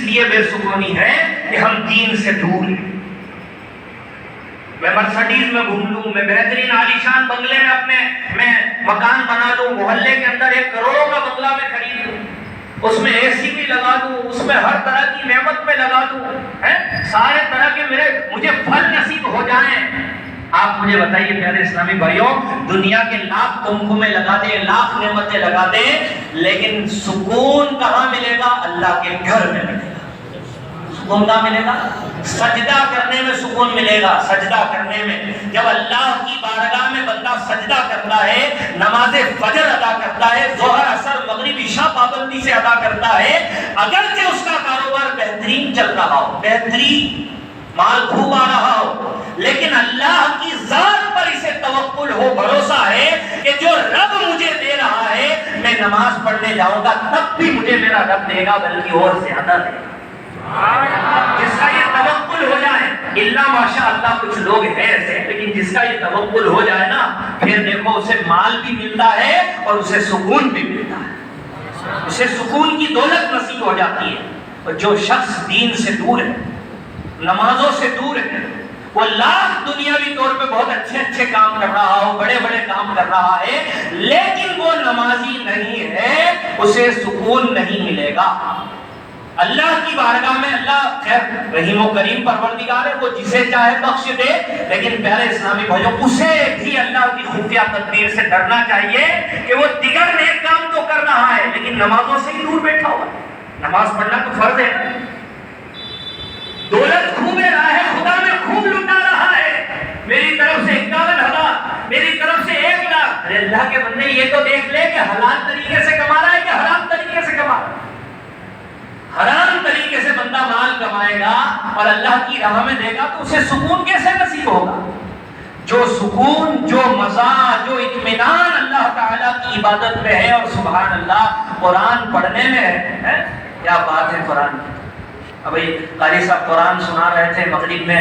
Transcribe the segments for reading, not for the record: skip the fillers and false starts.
لیے بے سکونی ہے کہ ہم دین سے دور ہیں۔ میں مرسڈیز میں گھوم لوں، میں بہترین عالیشان بنگلے میں اپنے میں مکان بنا لوں، محلے کے اندر 1 کروڑوں کا بنگلہ میں خرید لوں، اس میں اے سی بھی لگا دوں، اس میں ہر طرح کی نعمت میں لگا دوں، سارے طرح کے مجھے پھل نصیب ہو جائیں۔ آپ مجھے بتائیے پیارے اسلامی بھائیوں، دنیا کے لاکھ کنکمیں لگا دیں، لاکھ نعمتیں لگا دیں، لیکن سکون کہاں ملے گا؟ اللہ کے گھر میں ملے گا۔ سکون کہاں ملے گا؟ سجدہ کرنے میں سکون ملے گا۔ سجدہ کرنے میں، جب اللہ کی بارگاہ میں بندہ سجدہ کرتا ہے، نماز فجر ادا کرتا ہے، ظہر عصر مغرب عشاء پابندی سے ادا کرتا ہے، اگرچہ اس کا کاروبار بہترین چل رہا ہو، بہترین مال خوب آ رہا ہو، لیکن اللہ کی ذات پر اسے توکل ہو، بھروسہ ہے کہ جو رب مجھے دے رہا ہے، میں نماز پڑھنے جاؤں گا تب بھی مجھے میرا رب دے گا، بلکہ اور زیادہ دے گا۔ جس کا یہ توکل ہو جائے، اللہ ماشاء اللہ کچھ لوگ ہیں ایسے، لیکن جس کا یہ توکل ہو جائے نا، پھر دیکھو اسے مال بھی ملتا ہے اور اسے سکون بھی ملتا ہے، اسے سکون کی دولت نصیب ہو جاتی ہے۔ اور جو شخص دین سے دور ہے، نمازوں سے دور ہے، وہ لاکھ دنیاوی طور پہ بہت اچھے کام کر رہا ہو، بڑے کام کر رہا ہے، لیکن وہ نمازی نہیں ہے، اسے سکون نہیں ملے گا۔ اللہ کی بارگاہ میں اللہ خیر رحیم و کریم پروردگار ہے، وہ جسے چاہے بخش دے، لیکن پیارے اسلامی بھائیوں، اسے بھی اللہ کی خفیہ تدبیر سے ڈرنا چاہیے کہ وہ دیگر نیک کام تو کر رہا ہے، لیکن نمازوں سے ہی دور بیٹھا ہوا۔ نماز پڑھنا تو فرض ہے، دولت خوب رہا ہے، خدا میں خوب لٹا رہا ہے، میری طرف سے 51,000، میری طرف سے 1 لاکھ۔ ارے اللہ کے بندے، یہ تو دیکھ لے کہ حلال طریقے سے کما رہا ہے کہ حرام طریقے سے کما رہا ہے۔ حرام طریقے سے بندہ مال کمائے گا اور اللہ کی راہ میں دے گا تو اسے سکون کیسے نصیب ہوگا؟ جو سکون، جو مزہ، جو اطمینان اللہ تعالیٰ کی عبادت میں ہے، اور سبحان اللہ قرآن پڑھنے میں ہے، کیا بات ہے قرآن کی۔ ابھی قاری صاحب قرآن سنا رہے تھے مغرب میں،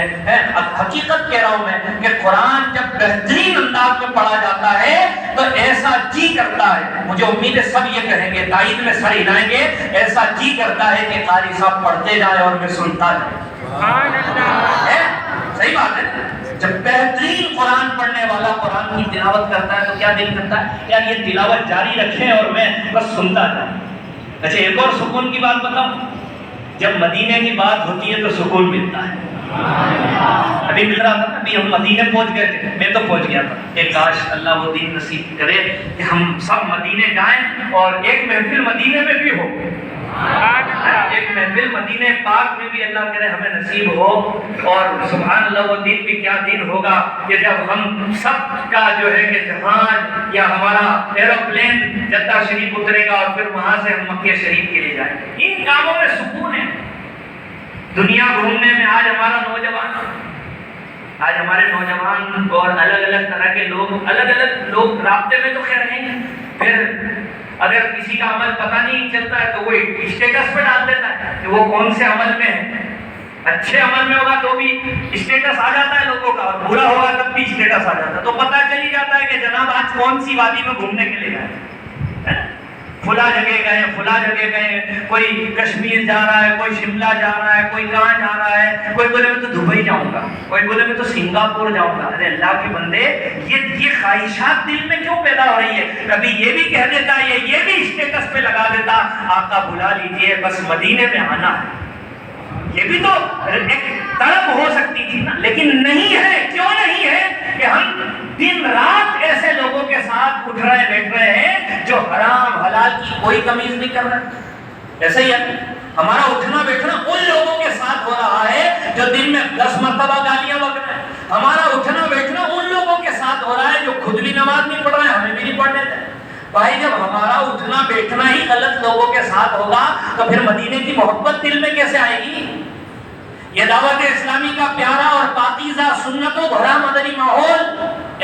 حقیقت کہہ رہا ہوں میں کہ قرآن جب بہترین انداز میں پڑھا جاتا ہے تو ایسا جی کرتا ہے، مجھے امید ہے سب یہ کہیں گے، تائید میں سر ہلائیں گے، ایسا جی کرتا ہے کہ قاری صاحب پڑھتے جائیں اور میں سنتا جائیں۔ صحیح بات ہے، جب بہترین قرآن پڑھنے والا قرآن کی تلاوت کرتا ہے تو کیا دل کرتا ہے یار یہ تلاوت جاری رکھیں اور میں بس سنتا جاؤں۔ اچھا ایک اور سکون کی بات بتاؤں، جب مدینے کی بات ہوتی ہے تو سکون ملتا ہے۔ ابھی مل رہا تھا نا، ابھی ہم مدینے پہنچ گئے تھے، میں تو پہنچ گیا تھا کہ کاش اللہ وہ دین نصیب کرے کہ ہم سب مدینے جائیں اور ایک محفل مدینے میں بھی ہو، ایک محفل مدینے پاک میں بھی اللہ کرے ہمیں نصیب ہو۔ اور سبحان اللہ وہ دن بھی کیا دن ہوگا کہ جب ہم سب کا جو ہے کہ جہاز یا ہمارا ایروپلین جدہ شریف اترے گا اور پھر وہاں سے ہم مکہ شریف کے لیے جائیں گے۔ ان کاموں میں سکون ہے۔ دنیا گھومنے میں آج ہمارے نوجوان اور الگ طرح کے لوگ رابطے میں تو خیر ہیں، پھر اگر کسی کا عمل پتہ نہیں چلتا ہے تو وہ اسٹیٹس پہ ڈال دیتا ہے کہ وہ کون سے عمل میں ہے۔ اچھے عمل میں ہوگا تو بھی اسٹیٹس آ جاتا ہے لوگوں کا، اور برا ہوگا تب بھی اسٹیٹس آ جاتا ہے، تو پتہ چل ہی جاتا ہے کہ جناب آج کون سی وادی میں گھومنے کے لیے گئے، فلاں جگہ گئے، کوئی کشمیر جا رہا ہے، کوئی شملہ جا رہا ہے، کوئی کہاں جا رہا ہے، کوئی بولے میں تو دبئی جاؤں گا، کوئی بولے میں تو سنگاپور جاؤں گا۔ ارے اللہ کے بندے، یہ خواہشات دل میں کیوں پیدا ہو رہی ہے؟ کبھی یہ بھی کہہ دیتا ہے، یہ بھی اسٹیٹس پہ لگا دیتا، آقا بلا لیجئے بس مدینے میں آنا ہے۔ یہ بھی تو ایک طلب ہو سکتی تھی نا، لیکن نہیں ہے۔ کیوں نہیں ہے؟ کہ ہم دن رات ایسے لوگوں کے ساتھ اٹھ رہے بیٹھ رہے ہیں جو حرام حلال کی کوئی تمیز نہیں کر رہے۔ ایسے ہی ہے ہمارا اٹھنا بیٹھنا ان لوگوں کے ساتھ ہو رہا ہے جو دن میں 10 مرتبہ گالیاں بک رہے ہیں۔ ہمارا اٹھنا بیٹھنا ان لوگوں کے ساتھ ہو رہا ہے جو خود بھی نماز نہیں پڑھ رہے ہیں، ہمیں بھی نہیں پڑھنے دیں۔ بھائی جب ہمارا اٹھنا بیٹھنا ہی غلط لوگوں کے ساتھ ہوگا تو پھر مدینے کی محبت دل میں کیسے آئے گی؟ یہ دعوت اسلامی کا پیارا اور پاکیزہ سنتوں بھرا مدنی ماحول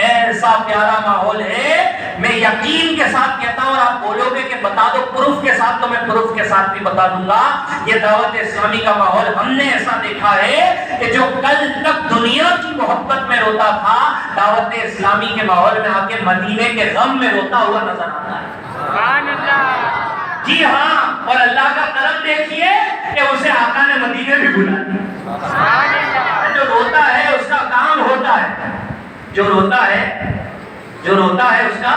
ایسا پیارا ماحول ہے، میں یقین کے ساتھ کہتا ہوں، اور آپ بولو گے کہ بتا دو پروف کے ساتھ، تو میں پروف کے ساتھ بھی بتا دوں گا۔ یہ دعوت اسلامی کا ماحول ہم نے ایسا دیکھا ہے کہ جو کل تک دنیا کی محبت میں روتا تھا، دعوت اسلامی کے ماحول میں آ کے مدینے کے غم میں روتا ہوا نظر آتا ہے۔ سبحان اللہ۔ جی ہاں، اور اللہ کا کرم دیکھیے کہ اسے آقا مدینے بھی بلا دیا۔ جو روتا ہے اس کا کام ہوتا ہے، جو روتا ہے اس کا،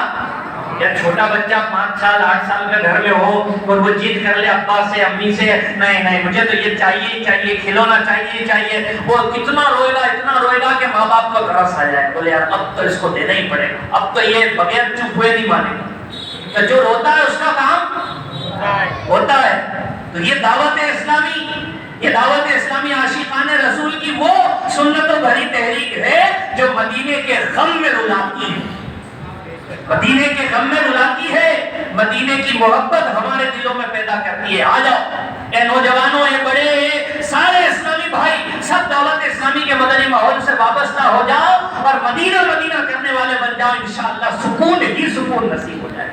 یا چھوٹا بچہ 5 سال 8 سال کا گھر میں ہو اور وہ ضد کر لے ابا سے امی سے، نہیں مجھے تو یہ چاہیے ہی چاہیے، کھلونا چاہیے، وہ اتنا روئے گا کہ ماں باپ کو ترس آ جائے، بولے یار اب تو اس کو دینا ہی پڑے گا، اب تو یہ بغیر چپ ہوئے نہیں مانے گا۔ تو جو روتا ہے اس کا کام ہوتا ہے۔ تو یہ دعوت اسلامی عاشقان رسول کی وہ سنتوں بھری تحریک ہے جو مدینے کے غم میں رلاتی ہے، مدینے کے غم میں رلاتی ہے، مدینے کی محبت ہمارے دلوں میں پیدا کرتی ہے۔ آ جاؤ اے نوجوانوں، اے بڑے، سارے اسلامی بھائی، سب دعوت اسلامی کے مدنی ماحول سے وابستہ ہو جاؤ اور مدینہ کرنے والے بن جاؤ، انشاءاللہ سکون ہی سکون نصیب ہو جائے۔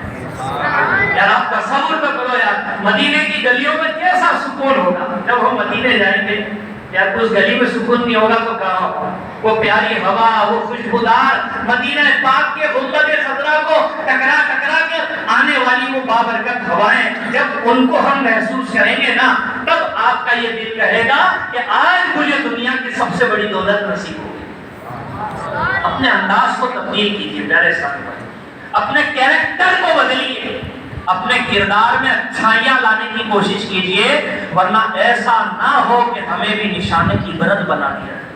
یار آپ تصور تو کرو یار، مدینے کی گلیوں میں کیسا سکون ہوگا جب ہم مدینے جائیں گے۔ یار اس گلی میں سکون نہیں ہوگا تو کہاں ہوگا؟ وہ پیاری ہوا، وہ خوشبودار مدینہ پاک کے غربت خضرا کو ٹکرا کے آنے والی وہ بابرکت ہوائیں، جب ان کو ہم محسوس کریں گے نا، تب آپ کا یہ دل کہے گا کہ آج مجھے دنیا کی سب سے بڑی دولت نصیب ہوگی۔ اپنے انداز کو تبدیل کیجیے پیارے ساتھی بھائی، اپنے کیریکٹر کو بدلیے، اپنے کردار میں اچھائیاں لانے کی کوشش کیجئے، ورنہ ایسا نہ ہو کہ ہمیں بھی نشان عبرت بنا دیا جائے،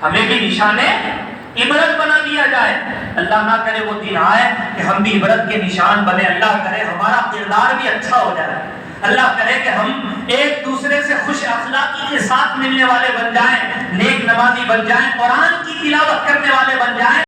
ہمیں بھی نشان عبرت بنا دیا جائے۔ اللہ نہ کرے وہ دن آئے کہ ہم بھی عبرت کے نشان بنے، اللہ کرے ہمارا کردار بھی اچھا ہو جائے، اللہ کرے کہ ہم ایک دوسرے سے خوش اخلاقی کے ساتھ ملنے والے بن جائیں، نیک نمازی بن جائیں، قرآن کی تلاوت کرنے والے بن جائیں۔